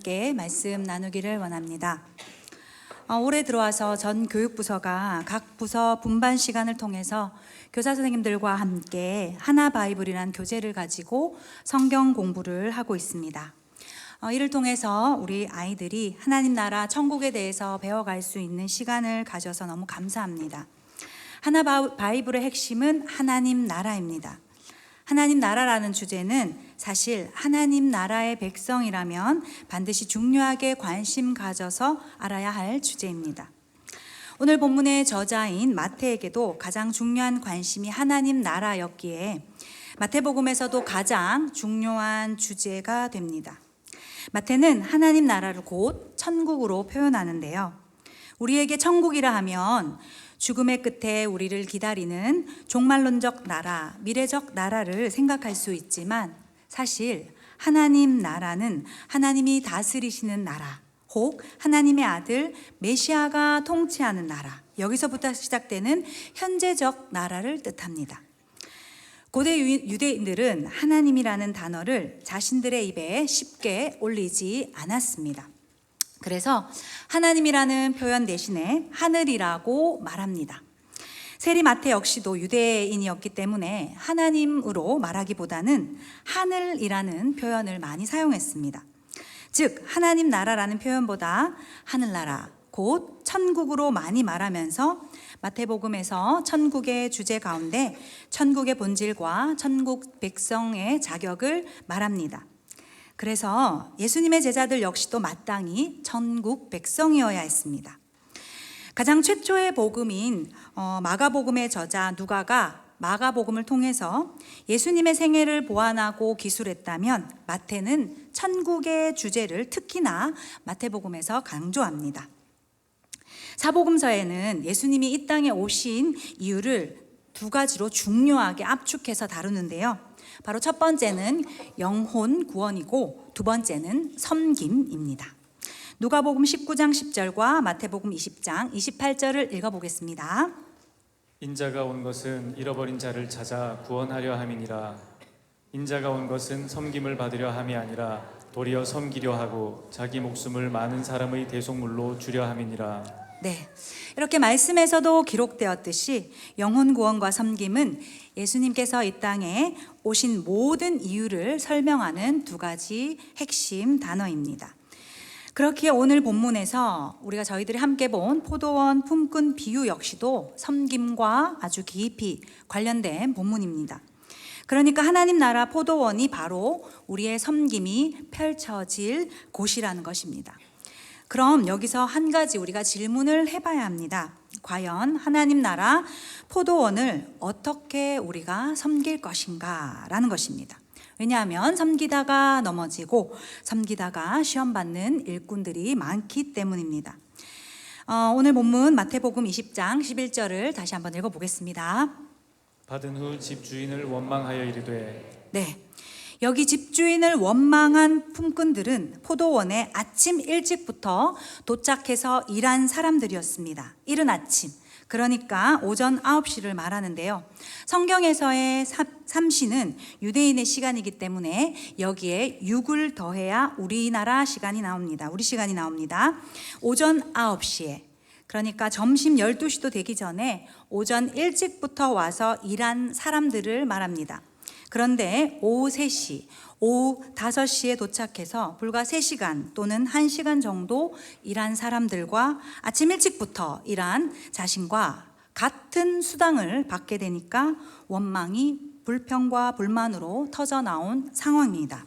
함께 말씀 나누기를 원합니다. 올해 들어와서 전 교육부서가 각 부서 분반 시간을 통해서 교사 선생님들과 함께 하나 바이블이라는 교재를 가지고 성경 공부를 하고 있습니다. 이를 통해서 우리 아이들이 하나님 나라 천국에 대해서 배워갈 수 있는 시간을 가져서 너무 감사합니다. 하나 바이블의 핵심은 하나님 나라입니다. 하나님 나라라는 주제는 사실 하나님 나라의 백성이라면 반드시 중요하게 관심 가져서 알아야 할 주제입니다. 오늘 본문의 저자인 마태에게도 가장 중요한 관심이 하나님 나라였기에 마태복음에서도 가장 중요한 주제가 됩니다. 마태는 하나님 나라를 곧 천국으로 표현하는데요. 우리에게 천국이라 하면 죽음의 끝에 우리를 기다리는 종말론적 나라, 미래적 나라를 생각할 수 있지만 사실 하나님 나라는 하나님이 다스리시는 나라, 혹 하나님의 아들 메시아가 통치하는 나라, 여기서부터 시작되는 현재적 나라를 뜻합니다. 고대 유대인들은 하나님이라는 단어를 자신들의 입에 쉽게 올리지 않았습니다. 그래서 하나님이라는 표현 대신에 하늘이라고 말합니다. 세리 마태 역시도 유대인이었기 때문에 하나님으로 말하기보다는 하늘이라는 표현을 많이 사용했습니다. 즉 하나님 나라라는 표현보다 하늘나라, 곧 천국으로 많이 말하면서 마태복음에서 천국의 주제 가운데 천국의 본질과 천국 백성의 자격을 말합니다. 그래서 예수님의 제자들 역시도 마땅히 천국 백성이어야 했습니다. 가장 최초의 복음인 마가복음의 저자 누가가 마가복음을 통해서 예수님의 생애를 보완하고 기술했다면 마태는 천국의 주제를 특히나 마태복음에서 강조합니다. 사복음서에는 예수님이 이 땅에 오신 이유를 두 가지로 중요하게 압축해서 다루는데요. 바로 첫 번째는 영혼 구원이고 두 번째는 섬김입니다. 누가복음 19장 10절과 마태복음 20장 28절을 읽어보겠습니다. 인자가 온 것은 잃어버린 자를 찾아 구원하려 함이니라. 인자가 온 것은 섬김을 받으려 함이 아니라 도리어 섬기려 하고 자기 목숨을 많은 사람의 대속물로 주려 함이니라. 네, 이렇게 말씀에서도 기록되었듯이 영혼 구원과 섬김은 예수님께서 이 땅에 오신 모든 이유를 설명하는 두 가지 핵심 단어입니다. 그렇기에 오늘 본문에서 우리가 저희들이 함께 본 포도원 품꾼 비유 역시도 섬김과 아주 깊이 관련된 본문입니다. 그러니까 하나님 나라 포도원이 바로 우리의 섬김이 펼쳐질 곳이라는 것입니다. 그럼 여기서 한 가지 우리가 질문을 해봐야 합니다. 과연 하나님 나라 포도원을 어떻게 우리가 섬길 것인가 라는 것입니다. 왜냐하면 섬기다가 넘어지고 섬기다가 시험 받는 일꾼들이 많기 때문입니다. 오늘 본문 마태복음 20장 11절을 다시 한번 읽어보겠습니다. 받은 후 집주인을 원망하여 이르되. 네, 여기 집주인을 원망한 품꾼들은 포도원에 아침 일찍부터 도착해서 일한 사람들이었습니다. 이른 아침, 그러니까 오전 9시를 말하는데요. 성경에서의 3시는 유대인의 시간이기 때문에 여기에 6을 더해야 우리나라 시간이 나옵니다. 우리 시간이 나옵니다. 오전 9시에, 그러니까 점심 12시도 되기 전에 오전 일찍부터 와서 일한 사람들을 말합니다. 그런데 오후 3시, 오후 5시에 도착해서 불과 3시간 또는 1시간 정도 일한 사람들과 아침 일찍부터 일한 자신과 같은 수당을 받게 되니까 원망이 불평과 불만으로 터져나온 상황입니다.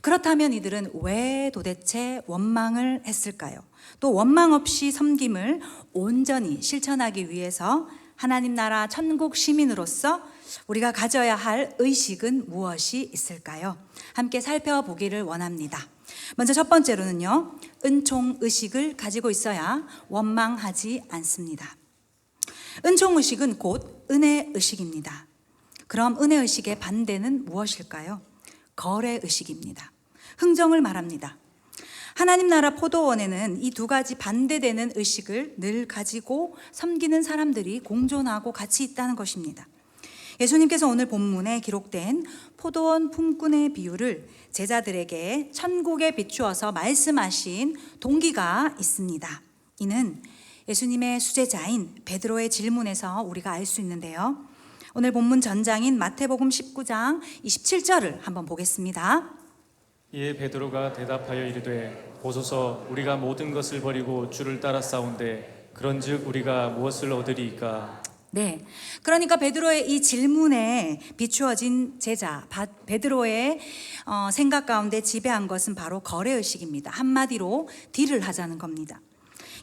그렇다면 이들은 왜 도대체 원망을 했을까요? 또 원망 없이 섬김을 온전히 실천하기 위해서 하나님 나라 천국 시민으로서 우리가 가져야 할 의식은 무엇이 있을까요? 함께 살펴보기를 원합니다. 먼저 첫 번째로는요, 은총 의식을 가지고 있어야 원망하지 않습니다. 은총 의식은 곧 은혜 의식입니다. 그럼 은혜 의식의 반대는 무엇일까요? 거래 의식입니다. 흥정을 말합니다. 하나님 나라 포도원에는 이 두 가지 반대되는 의식을 늘 가지고 섬기는 사람들이 공존하고 같이 있다는 것입니다. 예수님께서 오늘 본문에 기록된 포도원 품꾼의 비유를 제자들에게 천국에 비추어서 말씀하신 동기가 있습니다. 이는 예수님의 수제자인 베드로의 질문에서 우리가 알 수 있는데요. 오늘 본문 전장인 마태복음 19장 27절을 한번 보겠습니다. 이에 베드로가 대답하여 이르되 보소서 우리가 모든 것을 버리고 주를 따라 싸운데 그런즉 우리가 무엇을 얻으리이까? 네, 그러니까 베드로의 이 질문에 비추어진 제자 베드로의 생각 가운데 지배한 것은 바로 거래의식입니다. 한마디로 딜을 하자는 겁니다.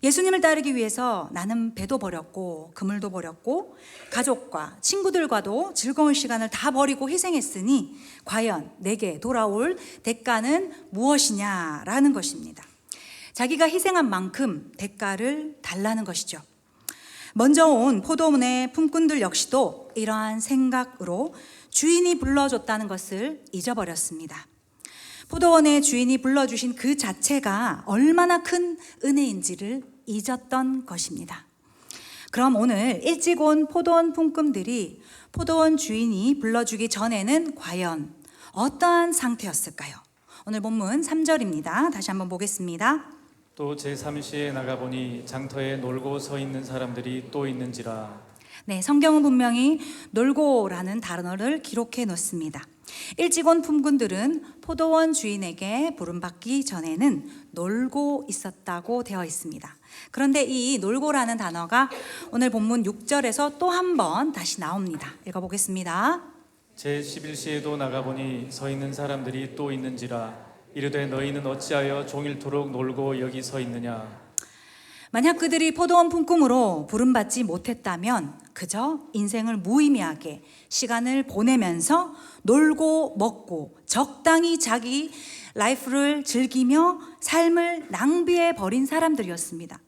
예수님을 따르기 위해서 나는 배도 버렸고 그물도 버렸고 가족과 친구들과도 즐거운 시간을 다 버리고 희생했으니 과연 내게 돌아올 대가는 무엇이냐라는 것입니다. 자기가 희생한 만큼 대가를 달라는 것이죠. 먼저 온 포도원의 품꾼들 역시도 이러한 생각으로 주인이 불러줬다는 것을 잊어버렸습니다. 포도원의 주인이 불러주신 그 자체가 얼마나 큰 은혜인지를 잊었던 것입니다. 그럼 오늘 일찍 온 포도원 품꾼들이 포도원 주인이 불러주기 전에는 과연 어떠한 상태였을까요? 오늘 본문 3절입니다. 다시 한번 보겠습니다. 또 제3시에 나가보니 장터에 놀고 서 있는 사람들이 또 있는지라. 네, 성경은 분명히 놀고라는 단어를 기록해 놓습니다. 일찍 온 품꾼들은 포도원 주인에게 부름받기 전에는 놀고 있었다고 되어 있습니다. 그런데 이 놀고라는 단어가 오늘 본문 6절에서 또 한 번 다시 나옵니다. 읽어보겠습니다. 제11시에도 나가보니 서 있는 사람들이 또 있는지라. 이르되 너희는 어찌하여 종일토록 놀고 여기 서 있느냐? 만약 그들이 포도원 품꾼으로 부름받지 못했다면 그저 인생을 무의미하게 시간을 보내면서 놀고 먹고 적당히 자기 라이프를 즐기며 삶을 낭비해 버린 사람들이었습니다.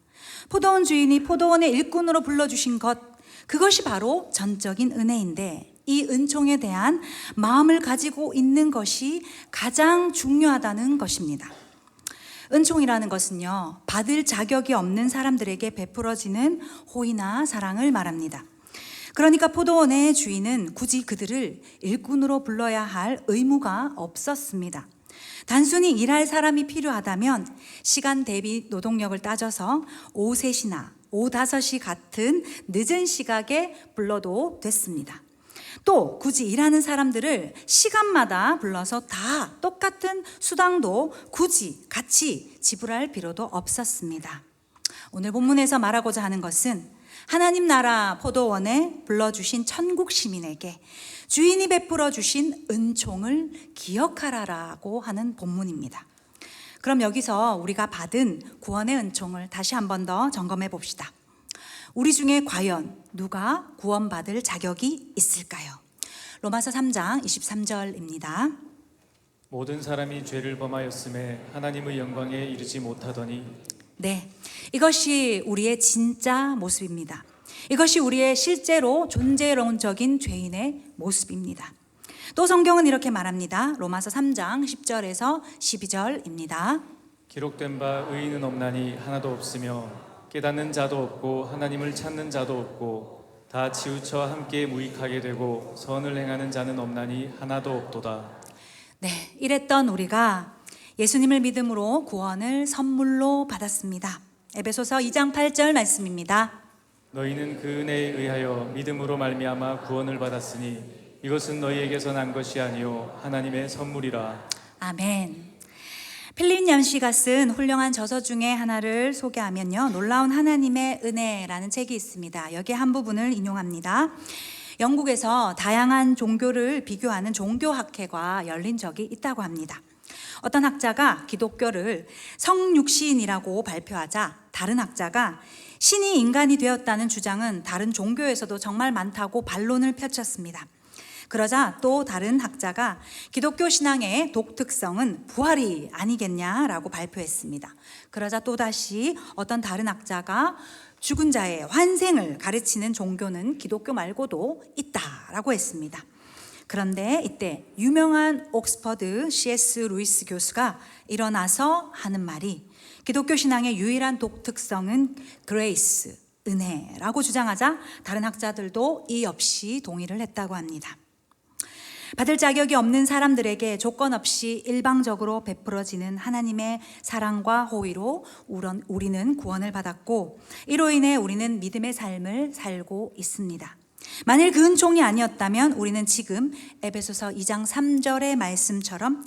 포도원 주인이 포도원의 일꾼으로 불러주신 것, 그것이 바로 전적인 은혜인데 이 은총에 대한 마음을 가지고 있는 것이 가장 중요하다는 것입니다. 은총이라는 것은요, 받을 자격이 없는 사람들에게 베풀어지는 호의나 사랑을 말합니다. 그러니까 포도원의 주인은 굳이 그들을 일꾼으로 불러야 할 의무가 없었습니다. 단순히 일할 사람이 필요하다면 시간 대비 노동력을 따져서 오후 3시나 오후 5시 같은 늦은 시각에 불러도 됐습니다. 또 굳이 일하는 사람들을 시간마다 불러서 다 똑같은 수당도 굳이 같이 지불할 필요도 없었습니다. 오늘 본문에서 말하고자 하는 것은 하나님 나라 포도원에 불러주신 천국 시민에게 주인이 베풀어 주신 은총을 기억하라라고 하는 본문입니다. 그럼 여기서 우리가 받은 구원의 은총을 다시 한 번 더 점검해 봅시다. 우리 중에 과연 누가 구원받을 자격이 있을까요? 로마서 3장 23절입니다. 모든 사람이 죄를 범하였음에 하나님의 영광에 이르지 못하더니. 네, 이것이 우리의 진짜 모습입니다. 이것이 우리의 실제로 존재론적인 죄인의 모습입니다. 또 성경은 이렇게 말합니다. 로마서 3장 10절에서 12절입니다. 기록된 바 의인은 없나니 하나도 없으며 깨닫는 자도 없고 하나님을 찾는 자도 없고 다 치우쳐 함께 무익하게 되고 선을 행하는 자는 없나니 하나도 없도다. 네, 이랬던 우리가 예수님을 믿음으로 구원을 선물로 받았습니다. 에베소서 2장 8절 말씀입니다. 너희는 그 은혜에 의하여 믿음으로 말미암아 구원을 받았으니 이것은 너희에게서 난 것이 아니요 하나님의 선물이라. 아멘. 필립 얀시가 쓴 훌륭한 저서 중에 하나를 소개하면요, 놀라운 하나님의 은혜라는 책이 있습니다. 여기에 한 부분을 인용합니다. 영국에서 다양한 종교를 비교하는 종교학회가 열린 적이 있다고 합니다. 어떤 학자가 기독교를 성육신이라고 발표하자 다른 학자가 신이 인간이 되었다는 주장은 다른 종교에서도 정말 많다고 반론을 펼쳤습니다. 그러자 또 다른 학자가 기독교 신앙의 독특성은 부활이 아니겠냐라고 발표했습니다. 그러자 또다시 어떤 다른 학자가 죽은 자의 환생을 가르치는 종교는 기독교 말고도 있다라고 했습니다. 그런데 이때 유명한 옥스퍼드 C.S. 루이스 교수가 일어나서 하는 말이 기독교 신앙의 유일한 독특성은 그레이스, 은혜라고 주장하자 다른 학자들도 이의 없이 동의를 했다고 합니다. 받을 자격이 없는 사람들에게 조건 없이 일방적으로 베풀어지는 하나님의 사랑과 호의로 우리는 구원을 받았고, 이로 인해 우리는 믿음의 삶을 살고 있습니다. 만일 그 은총이 아니었다면 우리는 지금 에베소서 2장 3절의 말씀처럼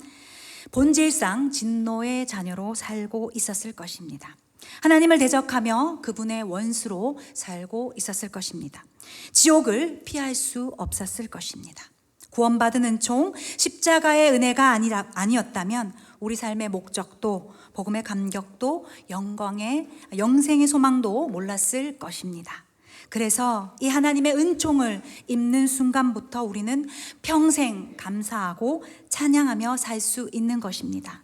본질상 진노의 자녀로 살고 있었을 것입니다. 하나님을 대적하며 그분의 원수로 살고 있었을 것입니다. 지옥을 피할 수 없었을 것입니다. 구원받은 은총, 십자가의 은혜가 아니었다면 우리 삶의 목적도, 복음의 감격도, 영생의 소망도 몰랐을 것입니다. 그래서 이 하나님의 은총을 입는 순간부터 우리는 평생 감사하고 찬양하며 살 수 있는 것입니다.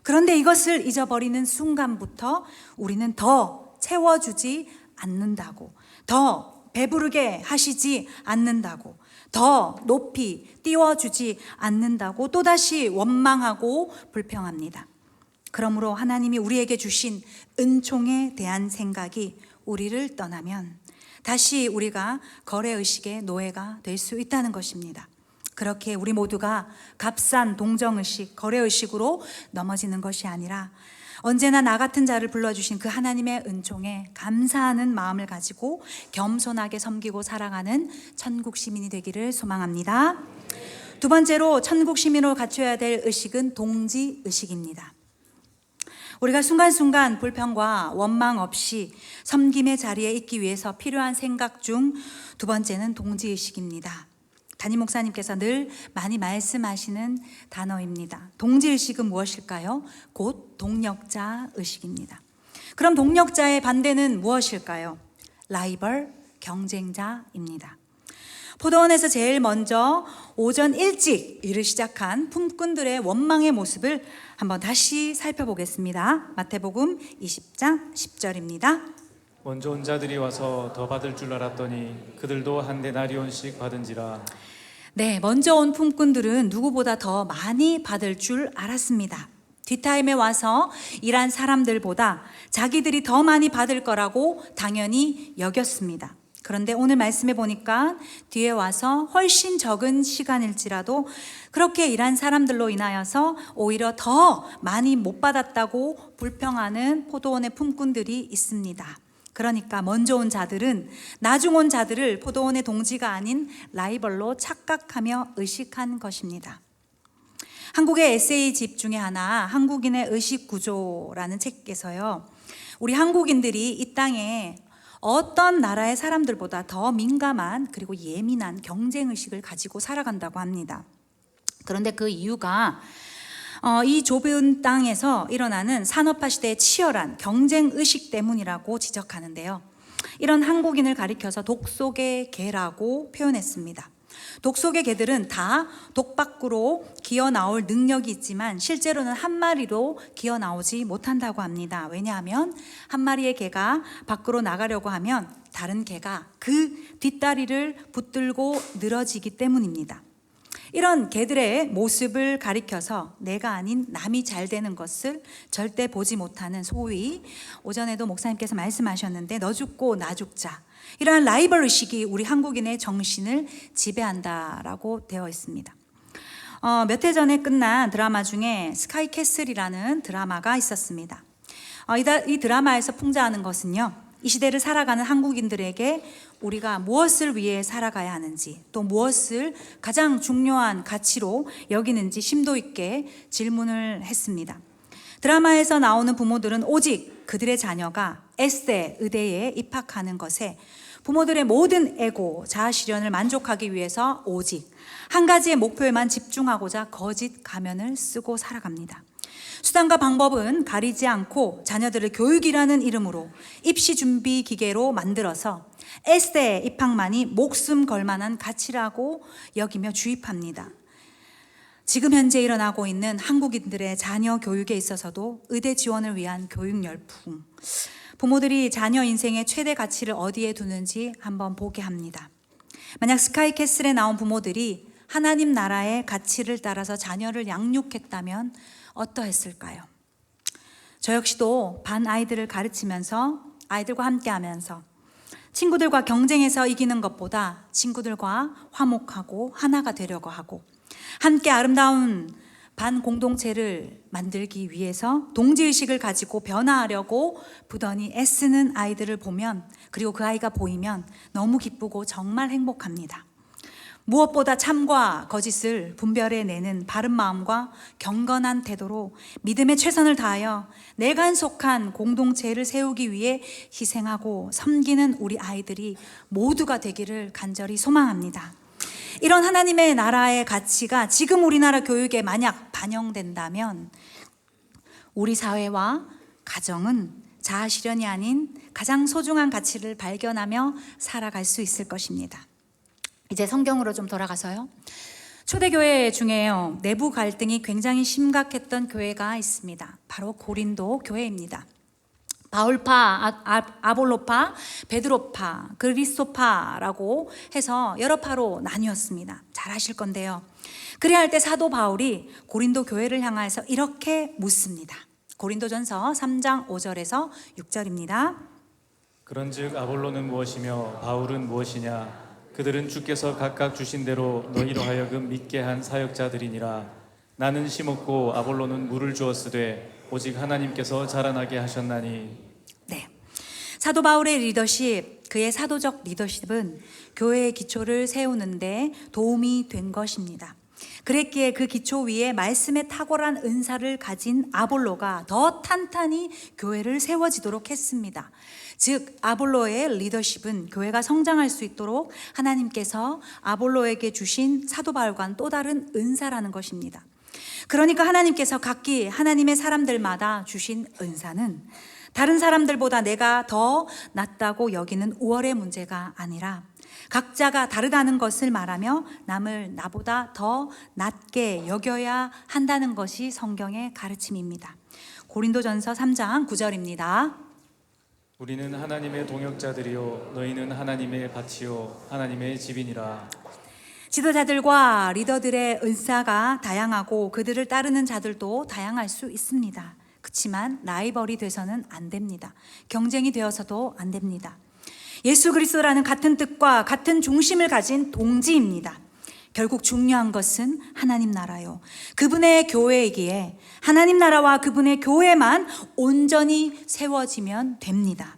그런데 이것을 잊어버리는 순간부터 우리는 더 채워주지 않는다고, 더 배부르게 하시지 않는다고, 더 높이 띄워주지 않는다고 또다시 원망하고 불평합니다. 그러므로 하나님이 우리에게 주신 은총에 대한 생각이 우리를 떠나면 다시 우리가 거래의식의 노예가 될 수 있다는 것입니다. 그렇게 우리 모두가 값싼 동정의식, 거래의식으로 넘어지는 것이 아니라 언제나 나 같은 자를 불러주신 그 하나님의 은총에 감사하는 마음을 가지고 겸손하게 섬기고 살아가는 천국 시민이 되기를 소망합니다. 두 번째로 천국 시민으로 갖춰야 될 의식은 동지의식입니다. 우리가 순간순간 불평과 원망 없이 섬김의 자리에 있기 위해서 필요한 생각 중 두 번째는 동지의식입니다. 담임 목사님께서 늘 많이 말씀하시는 단어입니다. 동지의식은 무엇일까요? 곧 동력자 의식입니다. 그럼 동력자의 반대는 무엇일까요? 라이벌, 경쟁자입니다. 포도원에서 제일 먼저 오전 일찍 일을 시작한 품꾼들의 원망의 모습을 한번 다시 살펴보겠습니다. 마태복음 20장 10절입니다. 먼저 온 자들이 와서 더 받을 줄 알았더니 그들도 한 데나리온씩 받은지라. 네, 먼저 온 품꾼들은 누구보다 더 많이 받을 줄 알았습니다. 뒷타임에 와서 일한 사람들보다 자기들이 더 많이 받을 거라고 당연히 여겼습니다. 그런데 오늘 말씀해 보니까 뒤에 와서 훨씬 적은 시간일지라도 그렇게 일한 사람들로 인하여서 오히려 더 많이 못 받았다고 불평하는 포도원의 품꾼들이 있습니다. 그러니까 먼저 온 자들은 나중 온 자들을 포도원의 동지가 아닌 라이벌로 착각하며 의식한 것입니다. 한국의 에세이집 중에 하나, 한국인의 의식구조라는 책에서요, 우리 한국인들이 이 땅에 어떤 나라의 사람들보다 더 민감한 그리고 예민한 경쟁의식을 가지고 살아간다고 합니다. 그런데 그 이유가 이 좁은 땅에서 일어나는 산업화 시대의 치열한 경쟁의식 때문이라고 지적하는데요. 이런 한국인을 가리켜서 독 속의 개라고 표현했습니다. 독 속의 개들은 다 독 밖으로 기어 나올 능력이 있지만 실제로는 한 마리로 기어 나오지 못한다고 합니다. 왜냐하면 한 마리의 개가 밖으로 나가려고 하면 다른 개가 그 뒷다리를 붙들고 늘어지기 때문입니다. 이런 개들의 모습을 가리켜서 내가 아닌 남이 잘 되는 것을 절대 보지 못하는, 소위 오전에도 목사님께서 말씀하셨는데 너 죽고 나 죽자, 이러한 라이벌 의식이 우리 한국인의 정신을 지배한다라고 되어 있습니다. 몇 해 전에 끝난 드라마 중에 스카이 캐슬이라는 드라마가 있었습니다. 이 드라마에서 풍자하는 것은요, 이 시대를 살아가는 한국인들에게 우리가 무엇을 위해 살아가야 하는지, 또 무엇을 가장 중요한 가치로 여기는지 심도 있게 질문을 했습니다. 드라마에서 나오는 부모들은 오직 그들의 자녀가 에스테 의대에 입학하는 것에 부모들의 모든 에고, 자아 실현을 만족하기 위해서 오직 한 가지의 목표에만 집중하고자 거짓 가면을 쓰고 살아갑니다. 수단과 방법은 가리지 않고 자녀들을 교육이라는 이름으로 입시 준비 기계로 만들어서 에스테 입학만이 목숨 걸 만한 가치라고 여기며 주입합니다. 지금 현재 일어나고 있는 한국인들의 자녀 교육에 있어서도 의대 지원을 위한 교육 열풍, 부모들이 자녀 인생의 최대 가치를 어디에 두는지 한번 보게 합니다. 만약 스카이캐슬에 나온 부모들이 하나님 나라의 가치를 따라서 자녀를 양육했다면 어떠했을까요? 저 역시도 반 아이들을 가르치면서, 아이들과 함께 하면서 친구들과 경쟁해서 이기는 것보다 친구들과 화목하고 하나가 되려고 하고, 함께 아름다운 반 공동체를 만들기 위해서 동지의식을 가지고 변화하려고 부단히 애쓰는 아이들을 보면, 그리고 그 아이가 보이면 너무 기쁘고 정말 행복합니다. 무엇보다 참과 거짓을 분별해내는 바른 마음과 경건한 태도로 믿음의 최선을 다하여 내가 속한 공동체를 세우기 위해 희생하고 섬기는 우리 아이들이 모두가 되기를 간절히 소망합니다. 이런 하나님의 나라의 가치가 지금 우리나라 교육에 만약 반영된다면 우리 사회와 가정은 자아 실현이 아닌 가장 소중한 가치를 발견하며 살아갈 수 있을 것입니다. 이제 성경으로 좀 돌아가서요. 초대교회 중에요, 내부 갈등이 굉장히 심각했던 교회가 있습니다. 바로 고린도 교회입니다. 바울파, 아볼로파, 베드로파, 그리스도파라고 해서 여러 파로 나뉘었습니다. 잘 아실 건데요. 그래야 할 때 사도 바울이 고린도 교회를 향해서 이렇게 묻습니다. 고린도전서 3장 5절에서 6절입니다. 그런즉 아볼로는 무엇이며 바울은 무엇이냐? 그들은 주께서 각각 주신 대로 너희로 하여금 믿게 한 사역자들이니라. 나는 심었고 아볼로는 물을 주었으되 오직 하나님께서 자라나게 하셨나니. 네, 사도 바울의 리더십, 그의 사도적 리더십은 교회의 기초를 세우는데 도움이 된 것입니다. 그랬기에 그 기초 위에 말씀의 탁월한 은사를 가진 아볼로가 더 탄탄히 교회를 세워지도록 했습니다. 즉 아볼로의 리더십은 교회가 성장할 수 있도록 하나님께서 아볼로에게 주신 사도 바울과는 또 다른 은사라는 것입니다. 그러니까 하나님께서 각기 하나님의 사람들마다 주신 은사는 다른 사람들보다 내가 더 낫다고 여기는 우월의 문제가 아니라 각자가 다르다는 것을 말하며 남을 나보다 더 낮게 여겨야 한다는 것이 성경의 가르침입니다. 고린도전서 3장 9절입니다. 우리는 하나님의 동역자들이요 너희는 하나님의 밭이요 하나님의 집이니라. 지도자들과 리더들의 은사가 다양하고 그들을 따르는 자들도 다양할 수 있습니다. 그렇지만 라이벌이 돼서는 안 됩니다. 경쟁이 되어서도 안 됩니다. 예수 그리스도라는 같은 뜻과 같은 중심을 가진 동지입니다. 결국 중요한 것은 하나님 나라요, 그분의 교회이기에 하나님 나라와 그분의 교회만 온전히 세워지면 됩니다.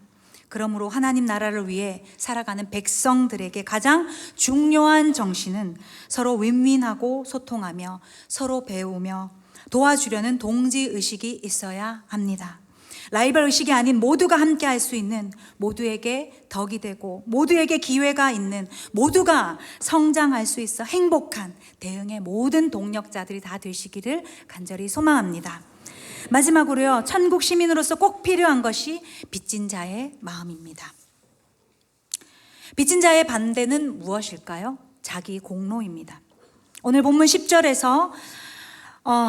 그러므로 하나님 나라를 위해 살아가는 백성들에게 가장 중요한 정신은 서로 윈윈하고 소통하며 서로 배우며 도와주려는 동지의식이 있어야 합니다. 라이벌 의식이 아닌 모두가 함께 할 수 있는, 모두에게 덕이 되고 모두에게 기회가 있는, 모두가 성장할 수 있어 행복한 대응의 모든 동력자들이 다 되시기를 간절히 소망합니다. 마지막으로요, 천국 시민으로서 꼭 필요한 것이 빚진 자의 마음입니다. 빚진 자의 반대는 무엇일까요? 자기 공로입니다. 오늘 본문 10절에서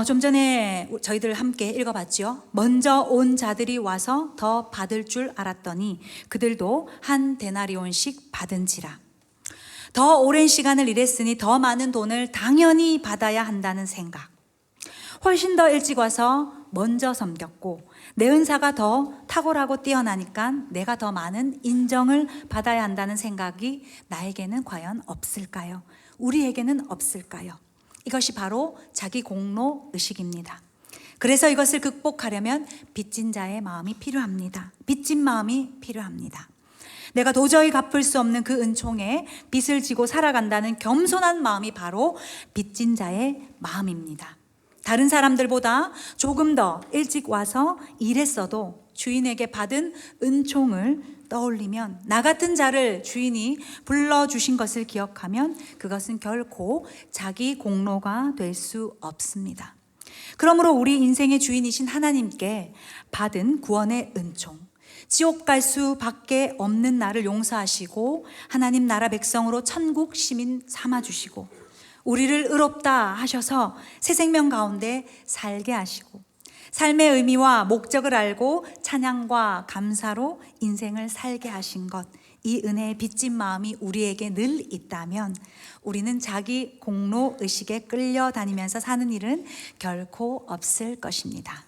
좀 전에 저희들 함께 읽어봤죠. 먼저 온 자들이 와서 더 받을 줄 알았더니 그들도 한 데나리온씩 받은지라. 더 오랜 시간을 일했으니 더 많은 돈을 당연히 받아야 한다는 생각. 훨씬 더 일찍 와서 먼저 섬겼고 내 은사가 더 탁월하고 뛰어나니까 내가 더 많은 인정을 받아야 한다는 생각이 나에게는 과연 없을까요? 우리에게는 없을까요? 이것이 바로 자기 공로 의식입니다. 그래서 이것을 극복하려면 빚진 자의 마음이 필요합니다. 빚진 마음이 필요합니다. 내가 도저히 갚을 수 없는 그 은총에 빚을 지고 살아간다는 겸손한 마음이 바로 빚진 자의 마음입니다. 다른 사람들보다 조금 더 일찍 와서 일했어도 주인에게 받은 은총을 떠올리면, 나 같은 자를 주인이 불러주신 것을 기억하면 그것은 결코 자기 공로가 될 수 없습니다. 그러므로 우리 인생의 주인이신 하나님께 받은 구원의 은총, 지옥 갈 수밖에 없는 나를 용서하시고 하나님 나라 백성으로 천국 시민 삼아주시고 우리를 의롭다 하셔서 새 생명 가운데 살게 하시고 삶의 의미와 목적을 알고 찬양과 감사로 인생을 살게 하신 것, 이 은혜의 빚진 마음이 우리에게 늘 있다면 우리는 자기 공로 의식에 끌려다니면서 사는 일은 결코 없을 것입니다.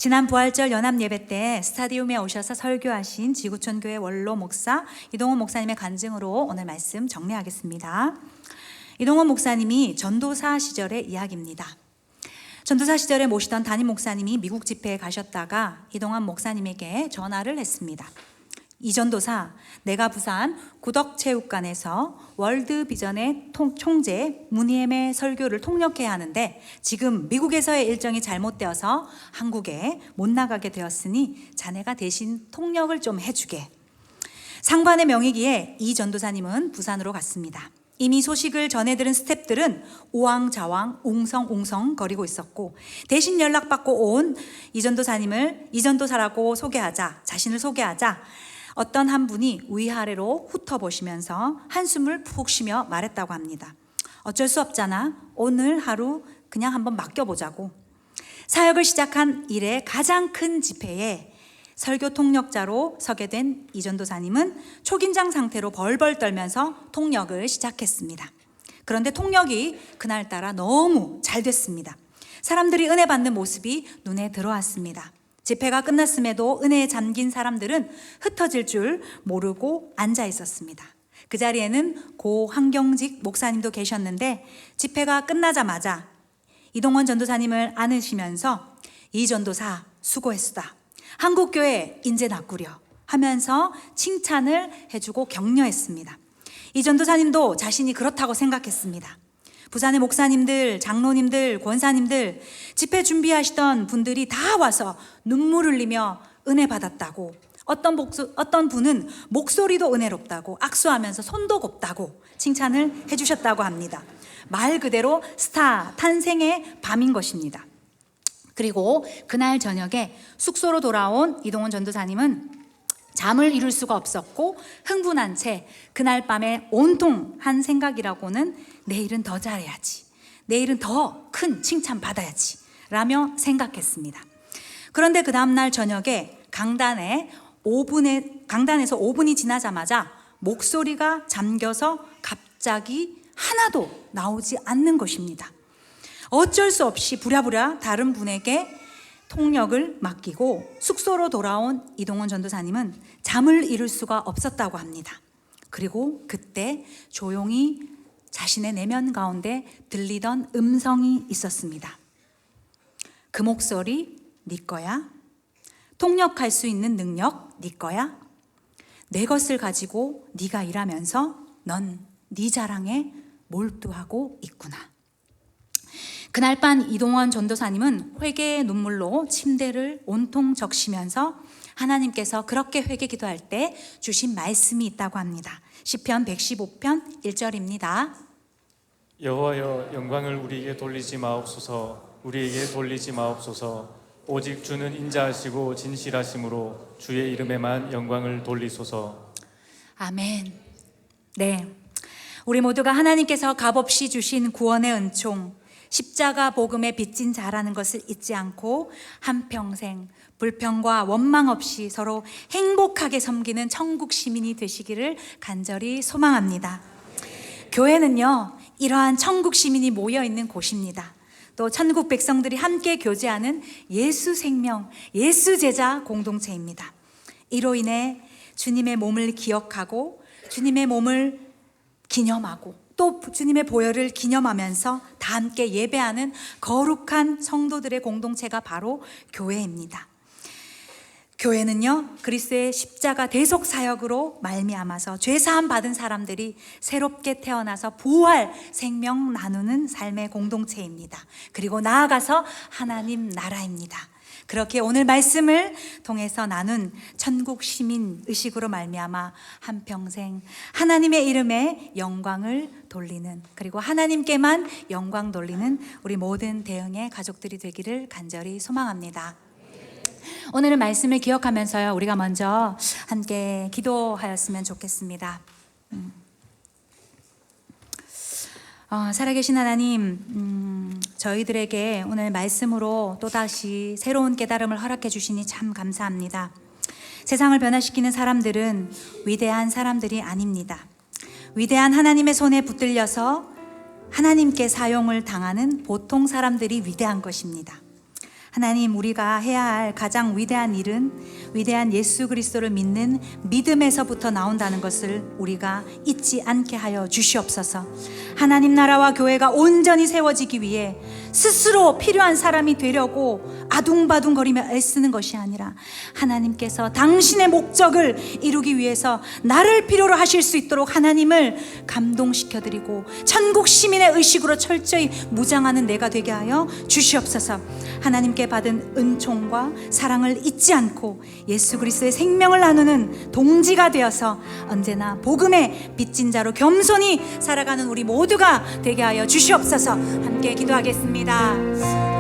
지난 부활절 연합 예배 때 스타디움에 오셔서 설교하신 지구촌교회 원로 목사 이동원 목사님의 간증으로 오늘 말씀 정리하겠습니다. 이동원 목사님이 전도사 시절의 이야기입니다. 전도사 시절에 모시던 담임 목사님이 미국 집회에 가셨다가 이동원 목사님에게 전화를 했습니다. 이 전도사, 내가 부산 구덕체육관에서 월드비전의 총재 문희엠의 설교를 통역해야 하는데 지금 미국에서의 일정이 잘못되어서 한국에 못 나가게 되었으니 자네가 대신 통역을 좀 해주게. 상관의 명이기에 이 전도사님은 부산으로 갔습니다. 이미 소식을 전해들은 스태프들은 우왕좌왕 웅성웅성 거리고 있었고, 대신 연락받고 온 이 전도사라고 자신을 소개하자 어떤 한 분이 위아래로 훑어보시면서 한숨을 푹 쉬며 말했다고 합니다. 어쩔 수 없잖아. 오늘 하루 그냥 한번 맡겨보자고. 사역을 시작한 이래 가장 큰 집회에 설교 통역자로 서게 된 이 전도사님은 초긴장 상태로 벌벌 떨면서 통역을 시작했습니다. 그런데 통역이 그날따라 너무 잘 됐습니다. 사람들이 은혜 받는 모습이 눈에 들어왔습니다. 집회가 끝났음에도 은혜에 잠긴 사람들은 흩어질 줄 모르고 앉아 있었습니다. 그 자리에는 고 한경직 목사님도 계셨는데 집회가 끝나자마자 이동원 전도사님을 안으시면서 이 전도사 수고했수다. 한국교회 인재 낚으려 하면서 칭찬을 해주고 격려했습니다. 이 전도사님도 자신이 그렇다고 생각했습니다. 부산의 목사님들, 장로님들, 권사님들, 집회 준비하시던 분들이 다 와서 눈물 흘리며 은혜 받았다고, 어떤 분은 목소리도 은혜롭다고, 악수하면서 손도 곱다고 칭찬을 해주셨다고 합니다. 말 그대로 스타 탄생의 밤인 것입니다. 그리고 그날 저녁에 숙소로 돌아온 이동원 전도사님은 잠을 이룰 수가 없었고 흥분한 채 그날 밤에 온통 한 생각이라고는 내일은 더 잘해야지, 내일은 더 큰 칭찬 받아야지 라며 생각했습니다. 그런데 그 다음날 저녁에 강단에서 5분이 지나자마자 목소리가 잠겨서 갑자기 하나도 나오지 않는 것입니다. 어쩔 수 없이 부랴부랴 다른 분에게 통역을 맡기고 숙소로 돌아온 이동원 전도사님은 잠을 이룰 수가 없었다고 합니다. 그리고 그때 조용히 자신의 내면 가운데 들리던 음성이 있었습니다. 그 목소리 네 거야? 통역할 수 있는 능력 네 거야? 내 것을 가지고 네가 일하면서 넌 네 자랑에 몰두하고 있구나. 그날 밤 이동원 전도사님은 회개의 눈물로 침대를 온통 적시면서 하나님께서 그렇게 회개 기도할 때 주신 말씀이 있다고 합니다. 시편 115편 1절입니다. 여호와여, 영광을 우리에게 돌리지 마옵소서. 우리에게 돌리지 마옵소서. 오직 주는 인자하시고 진실하심으로 주의 이름에만 영광을 돌리소서. 아멘. 네, 우리 모두가 하나님께서 값없이 주신 구원의 은총, 십자가 복음의 빚진 자라는 것을 잊지 않고 한평생 불평과 원망 없이 서로 행복하게 섬기는 천국 시민이 되시기를 간절히 소망합니다. 교회는요, 이러한 천국 시민이 모여 있는 곳입니다. 또 천국 백성들이 함께 교제하는 예수 생명, 예수 제자 공동체입니다. 이로 인해 주님의 몸을 기억하고 주님의 몸을 기념하고 또 주님의 보혈을 기념하면서 다 함께 예배하는 거룩한 성도들의 공동체가 바로 교회입니다. 교회는요, 그리스도의 십자가 대속 사역으로 말미암아서 죄 사함 받은 사람들이 새롭게 태어나서 부활 생명 나누는 삶의 공동체입니다. 그리고 나아가서 하나님 나라입니다. 그렇게 오늘 말씀을 통해서 나눈 천국 시민 의식으로 말미암아 한평생 하나님의 이름에 영광을 돌리는, 그리고 하나님께만 영광 돌리는 우리 모든 대흥의 가족들이 되기를 간절히 소망합니다. 오늘은 말씀을 기억하면서요, 우리가 먼저 함께 기도하였으면 좋겠습니다. 살아계신 하나님, 저희들에게 오늘 말씀으로 또다시 새로운 깨달음을 허락해 주시니 참 감사합니다. 세상을 변화시키는 사람들은 위대한 사람들이 아닙니다. 위대한 하나님의 손에 붙들려서 하나님께 사용을 당하는 보통 사람들이 위대한 것입니다. 하나님, 우리가 해야 할 가장 위대한 일은 위대한 예수 그리스도를 믿는 믿음에서부터 나온다는 것을 우리가 잊지 않게 하여 주시옵소서. 하나님 나라와 교회가 온전히 세워지기 위해 스스로 필요한 사람이 되려고 아둥바둥거리며 애쓰는 것이 아니라 하나님께서 당신의 목적을 이루기 위해서 나를 필요로 하실 수 있도록 하나님을 감동시켜드리고 천국 시민의 의식으로 철저히 무장하는 내가 되게 하여 주시옵소서. 하나님께 받은 은총과 사랑을 잊지 않고 예수 그리스도의 생명을 나누는 동지가 되어서 언제나 복음의 빚진 자로 겸손히 살아가는 우리 모두가 되게 하여 주시옵소서. 함께 기도하겠습니다.